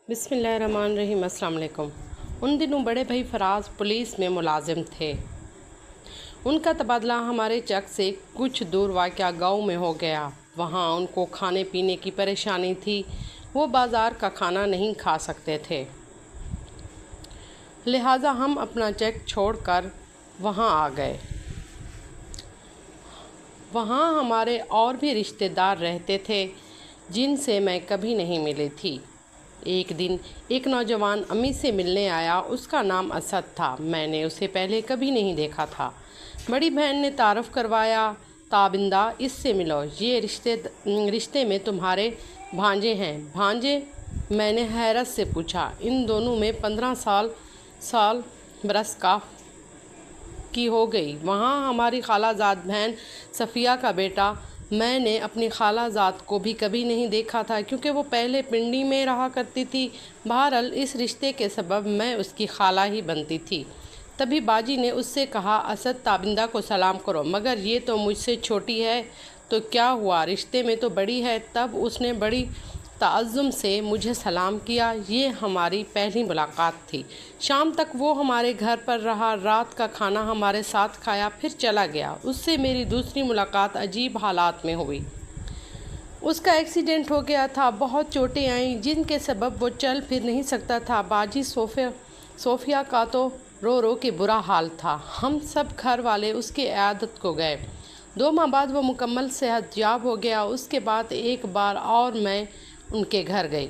बिस्मिल्लाहिर्रहमानिर्रहीम। अस्सलाम वालेकुम। उन दिनों बड़े भाई फराज पुलिस में मुलाजिम थे। उनका तबादला हमारे चक से कुछ दूर वाक़या गांव में हो गया। वहां उनको खाने पीने की परेशानी थी। वो बाज़ार का खाना नहीं खा सकते थे, लिहाजा हम अपना चक छोड़कर वहां आ गए। वहां हमारे और भी रिश्तेदार रहते थे जिनसे मैं कभी नहीं मिली थी। एक दिन एक नौजवान अम्मी से मिलने आया। उसका नाम असद था। मैंने उसे पहले कभी नहीं देखा था। बड़ी बहन ने तारफ़ करवाया, ताबिंदा इससे मिलो, ये रिश्ते में तुम्हारे भांजे हैं। भांजे? मैंने हैरत से पूछा। इन दोनों में 15 साल बरस की हो गई। वहाँ हमारी खालाजाद बहन सफ़िया का बेटा। मैंने अपनी खालाजाद को भी कभी नहीं देखा था क्योंकि वो पहले पिंडी में रहा करती थी। बहरहाल इस रिश्ते के सबब मैं उसकी खाला ही बनती थी। तभी बाजी ने उससे कहा, असद ताबिंदा को सलाम करो। मगर ये तो मुझसे छोटी है। तो क्या हुआ, रिश्ते में तो बड़ी है। तब उसने बड़ी ताज़्ज़ुम से मुझे सलाम किया। ये हमारी पहली मुलाकात थी। शाम तक वो हमारे घर पर रहा। रात का खाना हमारे साथ खाया, फिर चला गया। उससे मेरी दूसरी मुलाकात अजीब हालात में हुई। उसका एक्सीडेंट हो गया था। बहुत चोटें आईं जिनके सबब वो चल फिर नहीं सकता था। बाजी सोफिया का तो रो रो के बुरा हाल था। हम सब घर वाले उसकी इयादत को गए। 2 माह बाद वो मुकम्मल सेहतयाब हो गया। उसके बाद एक बार और मैं उनके घर गई।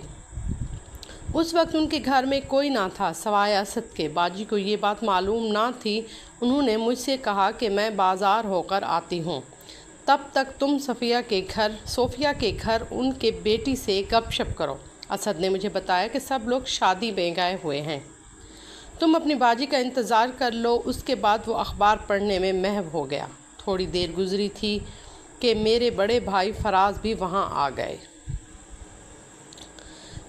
उस वक्त उनके घर में कोई ना था सवाए असद के। बाजी को ये बात मालूम ना थी। उन्होंने मुझसे कहा कि मैं बाज़ार होकर आती हूँ, तब तक तुम सोफिया के घर उनके बेटी से गपशप करो। असद ने मुझे बताया कि सब लोग शादी में गए हुए हैं। तुम अपनी बाजी का इंतज़ार कर लो। उसके बाद वो अखबार पढ़ने में महव हो गया। थोड़ी देर गुजरी थी कि मेरे बड़े भाई फराज भी वहाँ आ गए।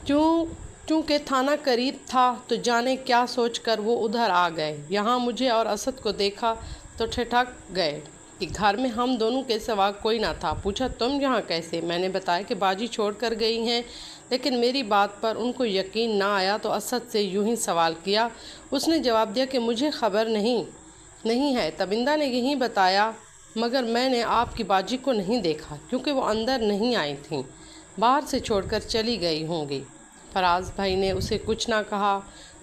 चूँकि थाना करीब था तो जाने क्या सोचकर वो उधर आ गए। यहाँ मुझे और असद को देखा तो ठिठक गए कि घर में हम दोनों के सिवा कोई ना था। पूछा, तुम यहाँ कैसे? मैंने बताया कि बाजी छोड़ कर गई हैं। लेकिन मेरी बात पर उनको यकीन ना आया तो असद से यूं ही सवाल किया। उसने जवाब दिया कि मुझे खबर नहीं है। तबिंदा ने यही बताया, मगर मैंने आपकी बाजी को नहीं देखा क्योंकि वो अंदर नहीं आई थीं, बाहर से छोड़कर चली गई होंगी। फराज भाई ने उसे कुछ ना कहा।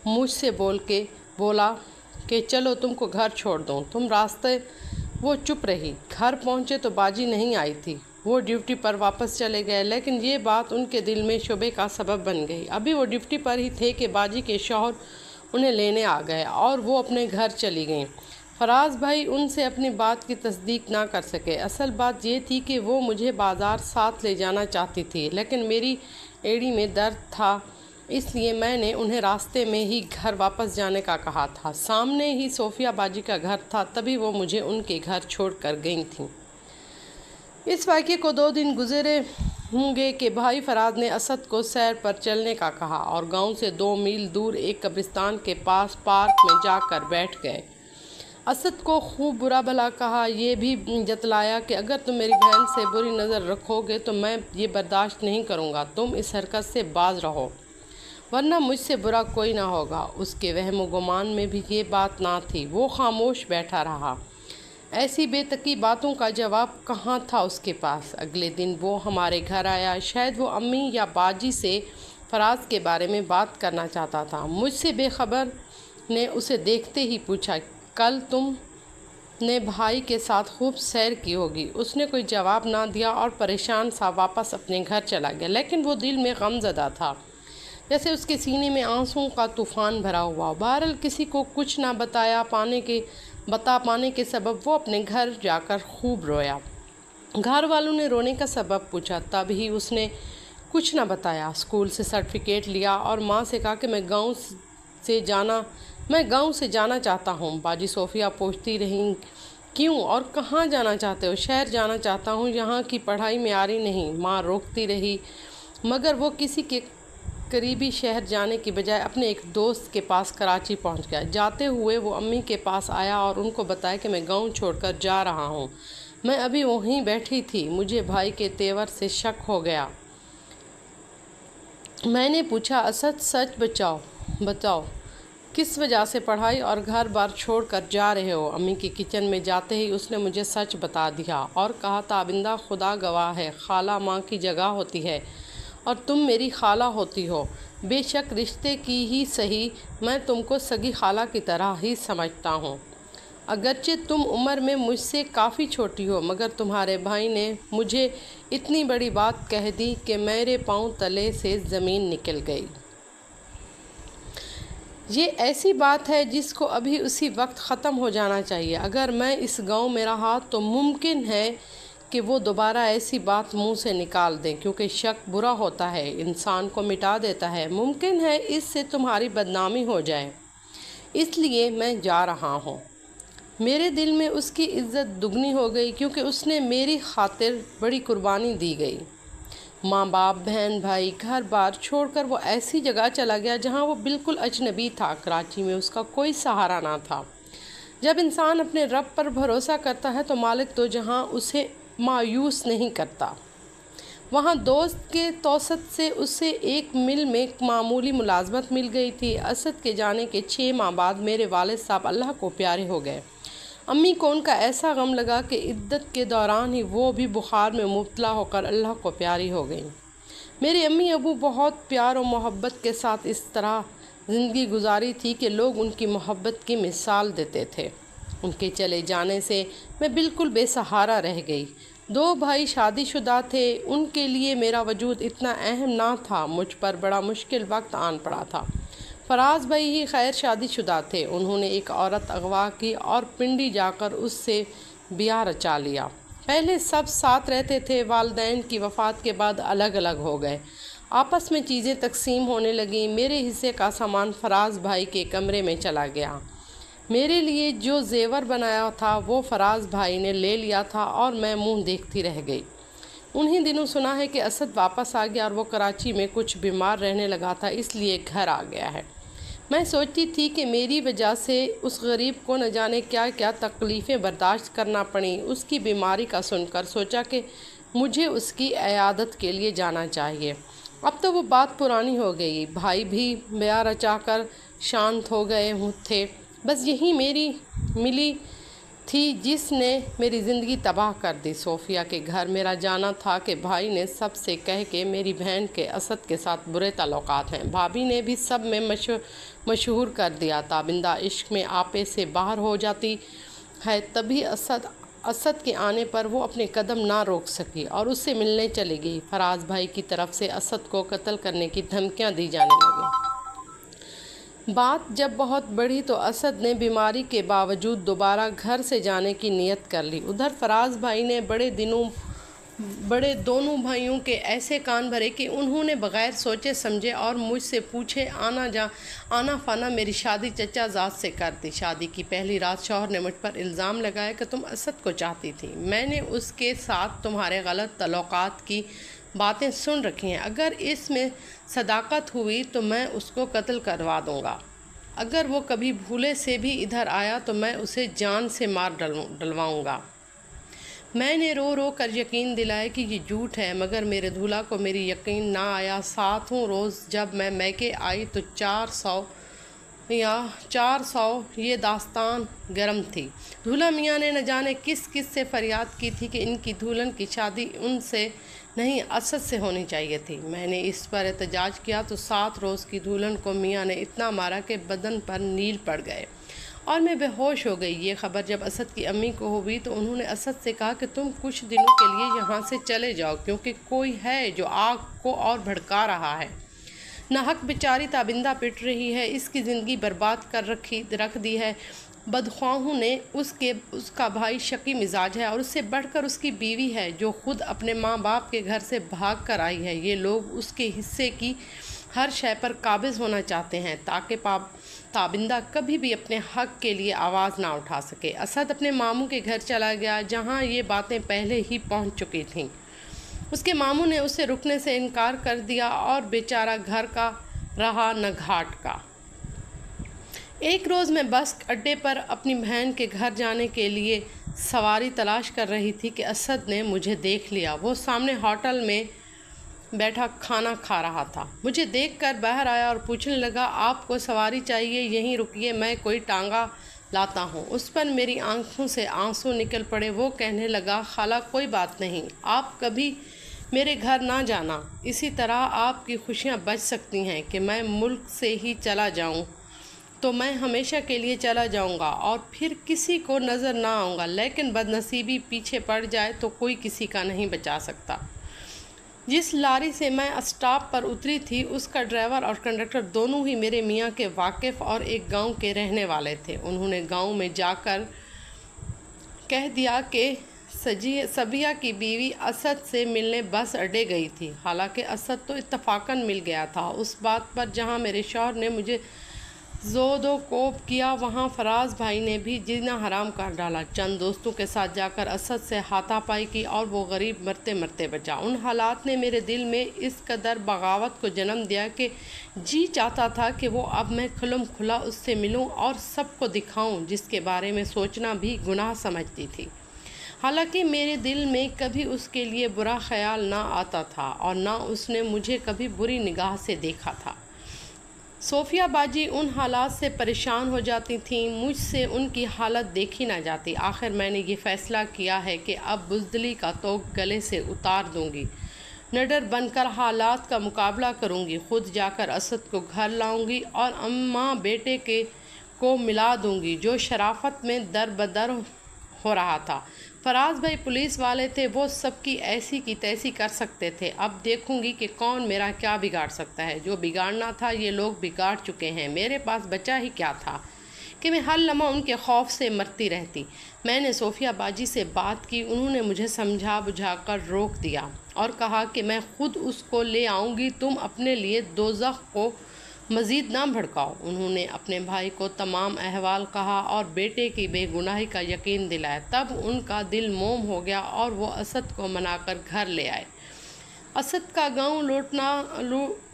मुझसे बोला कि चलो तुमको घर छोड़ दूँ। तुम रास्ते। वो चुप रही। घर पहुँचे तो बाजी नहीं आई थी। वो ड्यूटी पर वापस चले गए। लेकिन ये बात उनके दिल में शुबे का सबब बन गई। अभी वो ड्यूटी पर ही थे कि बाजी के शौहर उन्हें लेने आ गए और वो अपने घर चली गईं। फराज भाई उनसे अपनी बात की तस्दीक ना कर सके। असल बात ये थी कि वो मुझे बाज़ार साथ ले जाना चाहती थी, लेकिन मेरी एड़ी में दर्द था, इसलिए मैंने उन्हें रास्ते में ही घर वापस जाने का कहा था। सामने ही सोफिया बाजी का घर था, तभी वो मुझे उनके घर छोड़कर गई थीं। इस वाक़े को 2 दिन गुजरे होंगे कि भाई फराज ने असद को सैर पर चलने का कहा और गांव से 2 मील दूर एक कब्रिस्तान के पास पार्क में जाकर बैठ गए। असद को खूब बुरा भला कहा। ये भी जतलाया कि अगर तुम मेरी बहन से बुरी नज़र रखोगे तो मैं ये बर्दाश्त नहीं करूँगा। तुम इस हरकत से बाज रहो, वरना मुझसे बुरा कोई ना होगा। उसके वहम गुमान में भी ये बात ना थी। वो खामोश बैठा रहा। ऐसी बेतकी बातों का जवाब कहाँ था उसके पास। अगले दिन वो हमारे घर आया। शायद वो अम्मी या बाजी से फराज के बारे में बात करना चाहता था। मुझसे बेखबर ने उसे देखते ही पूछा, कल तुमने भाई के साथ खूब सैर की होगी। उसने कोई जवाब ना दिया और परेशान सा वापस अपने घर चला गया। लेकिन वो दिल में गमज़दा था, जैसे उसके सीने में आंसुओं का तूफ़ान भरा हुआ। बहरहाल किसी को कुछ ना बता पाने के सबब वो अपने घर जाकर खूब रोया। घर वालों ने रोने का सबब पूछा, तब ही उसने कुछ ना बताया। स्कूल से सर्टिफिकेट लिया और माँ से कहा कि मैं गांव से जाना चाहता हूँ। बाजी सोफिया पूछती रही, क्यों और कहाँ जाना चाहते हो? शहर जाना चाहता हूँ, यहाँ की पढ़ाई मेयारी नहीं। माँ रोकती रही, मगर वो किसी के करीबी शहर जाने की बजाय अपने एक दोस्त के पास कराची पहुँच गया। जाते हुए वो अम्मी के पास आया और उनको बताया कि मैं गाँव छोड़कर जा रहा हूँ। मैं अभी वहीं बैठी थी, मुझे भाई के तेवर से शक हो गया। میں نے پوچھا اسد سچ بتاؤ کس وجہ سے پڑھائی اور گھر بار چھوڑ کر جا رہے ہو؟ امی کی کچن میں جاتے ہی اس نے مجھے سچ بتا دیا اور کہا تابندہ خدا گواہ ہے، خالہ ماں کی جگہ ہوتی ہے اور تم میری خالہ ہوتی ہو، بے شک رشتے کی ہی صحیح، میں تم کو سگی خالہ کی طرح ہی سمجھتا ہوں۔ اگرچہ تم عمر میں مجھ سے کافی چھوٹی ہو، مگر تمہارے بھائی نے مجھے اتنی بڑی بات کہہ دی کہ میرے پاؤں تلے سے زمین نکل گئی۔ یہ ایسی بات ہے جس کو ابھی اسی وقت ختم ہو جانا چاہیے۔ اگر میں اس گاؤں میں رہا تو ممکن ہے کہ وہ دوبارہ ایسی بات منہ سے نکال دیں، کیونکہ شک برا ہوتا ہے، انسان کو مٹا دیتا ہے۔ ممکن ہے اس سے تمہاری بدنامی ہو جائے، اس لیے میں جا رہا ہوں۔ میرے دل میں اس کی عزت دگنی ہو گئی، کیونکہ اس نے میری خاطر بڑی قربانی دی گئی۔ ماں باپ، بہن بھائی، گھر بار چھوڑ کر وہ ایسی جگہ چلا گیا جہاں وہ بالکل اجنبی تھا۔ کراچی میں اس کا کوئی سہارا نہ تھا۔ جب انسان اپنے رب پر بھروسہ کرتا ہے تو مالک دو جہاں اسے مایوس نہیں کرتا۔ وہاں دوست کے توسط سے اسے ایک مل میں معمولی ملازمت مل گئی تھی۔ اسد کے جانے کے 6 ماہ بعد میرے والد صاحب اللہ کو پیارے ہو گئے۔ امی کو ان کا ایسا غم لگا کہ عدت کے دوران ہی وہ بھی بخار میں مبتلا ہو کر اللہ کو پیاری ہو گئیں۔ میرے امی ابو بہت پیار و محبت کے ساتھ اس طرح زندگی گزاری تھی کہ لوگ ان کی محبت کی مثال دیتے تھے۔ ان کے چلے جانے سے میں بالکل بے سہارا رہ گئی۔ 2 بھائی شادی شدہ تھے، ان کے لیے میرا وجود اتنا اہم نہ تھا۔ مجھ پر بڑا مشکل وقت آن پڑا تھا۔ فراز بھائی ہی خیر شادی شدہ تھے۔ انہوں نے ایک عورت اغوا کی اور پنڈی جا کر اس سے بیاہ رچا لیا۔ پہلے سب ساتھ رہتے تھے، والدین کی وفات کے بعد الگ الگ ہو گئے۔ آپس میں چیزیں تقسیم ہونے لگیں۔ میرے حصے کا سامان فراز بھائی کے کمرے میں چلا گیا۔ میرے لیے جو زیور بنایا تھا وہ فراز بھائی نے لے لیا تھا اور میں منہ دیکھتی رہ گئی۔ انہی دنوں سنا ہے کہ اسد واپس آ گیا اور وہ کراچی میں کچھ بیمار رہنے لگا تھا، اس لیے گھر آ گیا ہے۔ میں سوچتی تھی کہ میری وجہ سے اس غریب کو نہ جانے کیا کیا تکلیفیں برداشت کرنا پڑیں۔ اس کی بیماری کا سن کر سوچا کہ مجھے اس کی عیادت کے لیے جانا چاہیے۔ اب تو وہ بات پرانی ہو گئی۔ بھائی بھی بیاہ رچا کر شانت ہو گئے تھے۔ بس یہی میری ملی تھی جس نے میری زندگی تباہ کر دی۔ صوفیہ کے گھر میرا جانا تھا کہ بھائی نے سب سے کہہ کے میری بہن کے اسد کے ساتھ برے تعلقات ہیں۔ بھابھی نے بھی سب میں مشہور کر دیا۔ تابندہ عشق میں آپے سے باہر ہو جاتی ہے، تبھی اسد کے آنے پر وہ اپنے قدم نہ روک سکی اور اس سے ملنے چلی گئی۔ فراز بھائی کی طرف سے اسد کو قتل کرنے کی دھمکیاں دی جانے لگیں۔ بات جب بہت بڑھی تو اسد نے بیماری کے باوجود دوبارہ گھر سے جانے کی نیت کر لی۔ ادھر فراز بھائی نے بڑے دونوں بھائیوں کے ایسے کان بھرے کہ انہوں نے بغیر سوچے سمجھے اور مجھ سے پوچھے آنا فانا میری شادی چچا زاد سے کر دی۔ شادی کی پہلی رات شوہر نے مجھ پر الزام لگایا کہ تم اسد کو چاہتی تھی۔ میں نے اس کے ساتھ تمہارے غلط تعلقات کی باتیں سن رکھی ہیں۔ اگر اس میں صداقت ہوئی تو میں اس کو قتل کروا دوں گا۔ اگر وہ کبھی بھولے سے بھی ادھر آیا تو میں اسے جان سے مار ڈلواؤں گا۔ میں نے رو رو کر یقین دلایا کہ یہ جھوٹ ہے، مگر میرے دولہا کو میری یقین نہ آیا۔ 7واں روز جب میں میکے آئی تو 400 یہ داستان گرم تھی۔ دولہا میاں نے نہ جانے کس سے فریاد کی تھی کہ ان کی دلہن کی شادی ان سے نہیں اسد سے ہونی چاہیے تھی۔ میں نے اس پر احتجاج کیا تو 7 روز کی دلہن کو میاں نے اتنا مارا کہ بدن پر نیل پڑ گئے اور میں بے ہوش ہو گئی۔ یہ خبر جب اسد کی امی کو ہوئی تو انہوں نے اسد سے کہا کہ تم کچھ دنوں کے لیے یہاں سے چلے جاؤ، کیونکہ کوئی ہے جو آگ کو اور بھڑکا رہا ہے۔ ناحق بیچاری تابندہ پٹ رہی ہے، اس کی زندگی برباد کر رکھ دی ہے۔ بدخواہوں نے اس کا بھائی شقی مزاج ہے اور اس سے بڑھ کر اس کی بیوی ہے جو خود اپنے ماں باپ کے گھر سے بھاگ کر آئی ہے۔ یہ لوگ اس کے حصے کی ہر شے پر قابض ہونا چاہتے ہیں تاکہ تابندہ کبھی بھی اپنے حق کے لیے آواز نہ اٹھا سکے۔ اسد اپنے ماموں کے گھر چلا گیا جہاں یہ باتیں پہلے ہی پہنچ چکی تھیں۔ اس کے ماموں نے اسے رکنے سے انکار کر دیا اور بیچارہ گھر کا رہا نہ گھاٹ کا۔ ایک روز میں بس اڈے پر اپنی بہن کے گھر جانے کے لیے سواری تلاش کر رہی تھی کہ اسد نے مجھے دیکھ لیا۔ وہ سامنے ہوٹل میں बैठा खाना खा रहा था। मुझे देखकर बाहर आया और पूछने लगा, आपको सवारी चाहिए? यहीं रुकिए, मैं कोई टांगा लाता हूँ। उस पर मेरी आंखों से आंसू निकल पड़े। वो कहने लगा, खाला कोई बात नहीं, आप कभी मेरे घर ना जाना, इसी तरह आपकी खुशियाँ बच सकती हैं कि मैं मुल्क से ही चला जाऊँ तो मैं हमेशा के लिए चला जाऊंगा और फिर किसी को नज़र ना आऊँगा, लेकिन बदनसीबी पीछे पड़ जाए तो कोई किसी का नहीं बचा सकता। जिस लारी से मैं स्टॉप पर उतरी थी उसका ड्राइवर और कंडक्टर दोनों ही मेरे मियाँ के वाकिफ़ और एक गांव के रहने वाले थे। उन्होंने गांव में जाकर कह दिया कि सबिया की बीवी असद से मिलने बस अड्डे गई थी। हालांकि असद तो इत्तफाकन मिल गया था उस बात पर जहां मेरे शौहर ने मुझे ज़ोदो कोप किया, वहाँ फराज भाई ने भी जीना हराम कर डाला। चंद दोस्तों के साथ जाकर असद से हाथापाई की और वो गरीब मरते मरते बचा। उन हालात ने मेरे दिल में इस कदर बगावत को जन्म दिया कि जी चाहता था कि वो अब मैं खुलम खुला उससे मिलूं और सबको दिखाऊं, जिसके बारे में सोचना भी गुनाह समझती थी। हालांकि मेरे दिल में कभी उसके लिए बुरा ख्याल ना आता था और ना उसने मुझे कभी बुरी निगाह से देखा था। सोफिया बाजी उन हालात से परेशान हो जाती थीं, मुझसे उनकी हालत देखी ना जाती। आखिर मैंने ये फ़ैसला किया है कि अब बुज़दिली का तोग गले से उतार दूंगी, निडर बनकर हालात का मुकाबला करूंगी, खुद जाकर असद को घर लाऊंगी और अम्मा बेटे को मिला दूंगी जो शराफत में दर बदर हो रहा था। फराज भाई पुलिस वाले थे, वो सबकी ऐसी की तैसी कर सकते थे। अब देखूंगी कि कौन मेरा क्या बिगाड़ सकता है। जो बिगाड़ना था ये लोग बिगाड़ चुके हैं। मेरे पास बचा ही क्या था कि मैं हर लम्हा उनके खौफ से मरती रहती। मैंने सोफिया बाजी से बात की। उन्होंने मुझे समझा बुझाकर रोक दिया और कहा कि मैं खुद उसको ले आऊँगी, तुम अपने लिए दोज़ख को मज़ीद ना भड़काओ। उन्होंने अपने भाई को तमाम अहवाल कहा और बेटे की बेगुनाही का यकीन दिलाया। तब उनका दिल मोम हो गया और वो असद को मनाकर घर ले आए। असद का गांव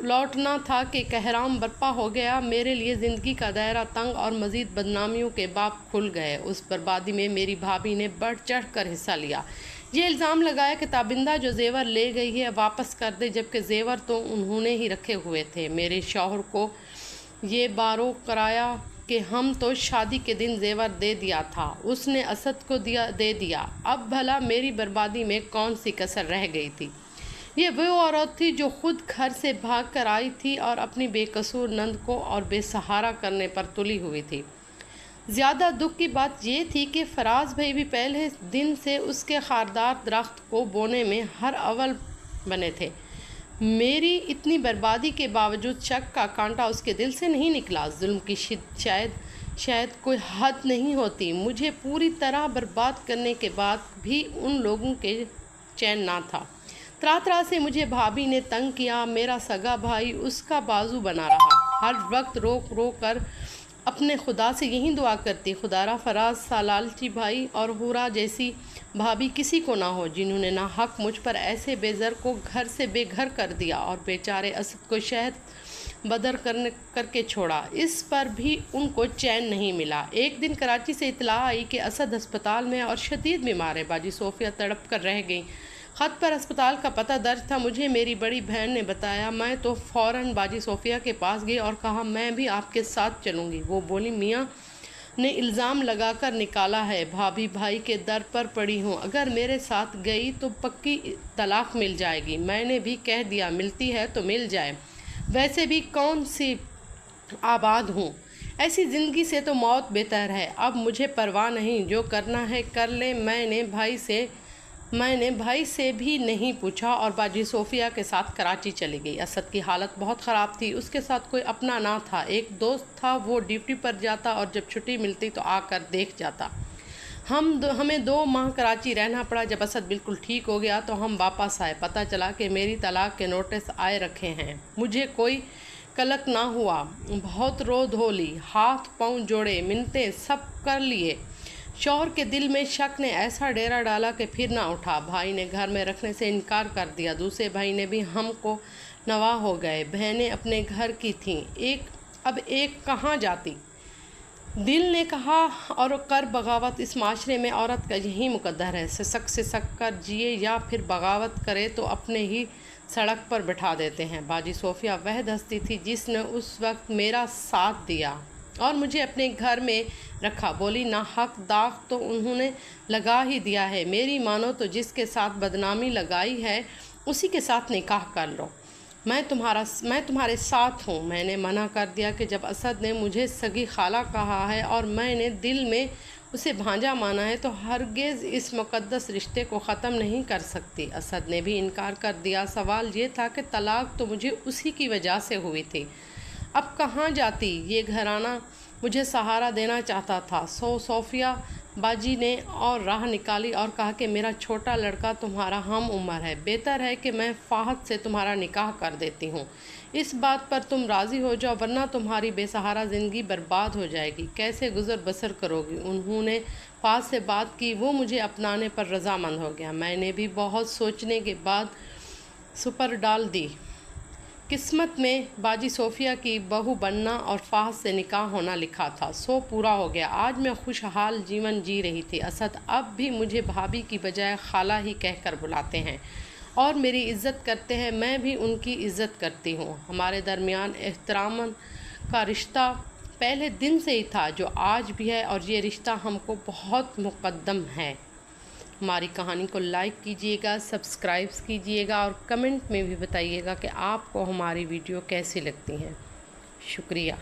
लौटना था कि कहराम बर्पा हो गया। मेरे लिए ज़िंदगी का दायरा तंग और मज़ीद बदनामियों के बाब खुल गए। उस बर्बादी में मेरी भाभी ने बढ़ चढ़ कर हिस्सा लिया। ये इल्ज़ाम लगाया कि ताबिंदा जो जेवर ले गई है वापस कर दे, जबकि जेवर तो उन्होंने ही रखे हुए थे। मेरे शौहर को ये बारो कराया कि हम तो शादी के दिन जेवर दे दिया था, उसने असद को दे दिया। अब भला मेरी बर्बादी में कौन सी कसर रह गई थी। ये वो औरत थी जो खुद घर से भाग कर आई थी और अपनी बेकसूर नंद को और बेसहारा करने पर तुली हुई थी। ज़्यादा दुख की बात यह थी कि फराज भाई भी पहले दिन से उसके खारदार दरख्त को बोने में हर अव्वल बने थे। मेरी इतनी बर्बादी के बावजूद शक का कांटा उसके दिल से नहीं निकला। जुल्म की शायद कोई हद नहीं होती। मुझे पूरी तरह बर्बाद करने के बाद भी उन लोगों के चैन ना था। तरह तरह से मुझे भाभी ने तंग किया। मेरा सगा भाई उसका बाजू बना रहा। हर वक्त रोक रोक कर अपने खुदा से यही दुआ करती, खुदारा फराज सा लालची भाई और हुरा जैसी भाभी किसी को ना हो, जिन्होंने ना हक मुझ पर ऐसे बेज़र को घर से बेघर कर दिया और बेचारे असद को शहद बदर करके छोड़ा। इस पर भी उनको चैन नहीं मिला। एक दिन कराची से इतला आई कि असद अस्पताल में और शदीद बीमार है। बाजी सोफिया तड़प कर रह गई। ख़त पर अस्पताल का पता दर्ज था। मुझे मेरी बड़ी बहन ने बताया। मैं तो फ़ौरन बाजी सोफिया के पास गई और कहा, मैं भी आपके साथ चलूँगी। वो बोली, मियाँ ने इल्ज़ाम लगाकर निकाला है, भाभी भाई के दर पर पड़ी हूँ, अगर मेरे साथ गई तो पक्की तलाक मिल जाएगी। मैंने भी कह दिया, मिलती है तो मिल जाए, वैसे भी कौन सी आबाद हूँ, ऐसी ज़िंदगी से तो मौत बेहतर है। अब मुझे परवाह नहीं, जो करना है कर ले। मैंने भाई से भी नहीं पूछा और बाजी सोफिया के साथ कराची चली गई। असद की हालत बहुत ख़राब थी। उसके साथ कोई अपना ना था। एक दोस्त था, वो ड्यूटी पर जाता और जब छुट्टी मिलती तो आकर देख जाता। हमें 2 माह कराची रहना पड़ा। जब असद बिल्कुल ठीक हो गया तो हम वापस आए। पता चला कि मेरी तलाक के नोटिस आए रखे हैं। मुझे कोई कलक ना हुआ। बहुत रो धो ली, हाथ पाँव जोड़े, मिन्नतें सब कर लिए। शौहर के दिल में शक ने ऐसा डेरा डाला कि फिर ना उठा। भाई ने घर में रखने से इनकार कर दिया। दूसरे भाई ने भी हमको नवा हो गए। बहनें अपने घर की थीं, अब एक कहाँ जाती। दिल ने कहा और कर बगावत। इस माशरे में औरत का यही मुकद्दर है, सिसक कर जिए या फिर बगावत करे तो अपने ही सड़क पर बिठा देते हैं। बाजी सोफिया वह हस्ती थी जिसने उस वक्त मेरा साथ दिया और मुझे अपने घर में रखा। बोली, ना हक दाग तो उन्होंने लगा ही दिया है, मेरी मानो तो जिसके साथ बदनामी लगाई है उसी के साथ निकाह कर लो। मैं तुम्हारे साथ हूँ। मैंने मना कर दिया कि जब असद ने मुझे सगी खाला कहा है और मैंने दिल में उसे भांजा माना है तो हरगिज़ इस मुक़द्दस रिश्ते को ख़त्म नहीं कर सकती। असद ने भी इनकार कर दिया। सवाल ये था कि तलाक तो मुझे उसी की वजह से हुई थी, अब कहाँ जाती। ये घराना मुझे सहारा देना चाहता था। सोफिया बाजी ने और राह निकाली और कहा कि मेरा छोटा लड़का तुम्हारा हम उम्र है, बेहतर है कि मैं फ़ाहद से तुम्हारा निकाह कर देती हूँ। इस बात पर तुम राज़ी हो जाओ, वरना तुम्हारी बेसहारा ज़िंदगी बर्बाद हो जाएगी। कैसे गुज़र बसर करोगी। उन्होंने फ़ाहद से बात की, वो मुझे अपनाने पर रज़ामंद हो गया। मैंने भी बहुत सोचने के बाद सुपर डाल दी। किस्मत में बाजी सोफिया की बहू बनना और फ़ाहद से निकाह होना लिखा था, सो पूरा हो गया। आज मैं खुशहाल जीवन जी रही थी। असद अब भी मुझे भाभी की बजाय खाला ही कहकर बुलाते हैं और मेरी इज़्ज़त करते हैं, मैं भी उनकी इज़्ज़त करती हूँ। हमारे दरमियान एहतराम का रिश्ता पहले दिन से ही था, जो आज भी है, और ये रिश्ता हमको बहुत मुक़द्दम है। हमारी कहानी को लाइक कीजिएगा, सब्सक्राइब कीजिएगा और कमेंट में भी बताइएगा कि आपको हमारी वीडियो कैसी लगती हैं। शुक्रिया।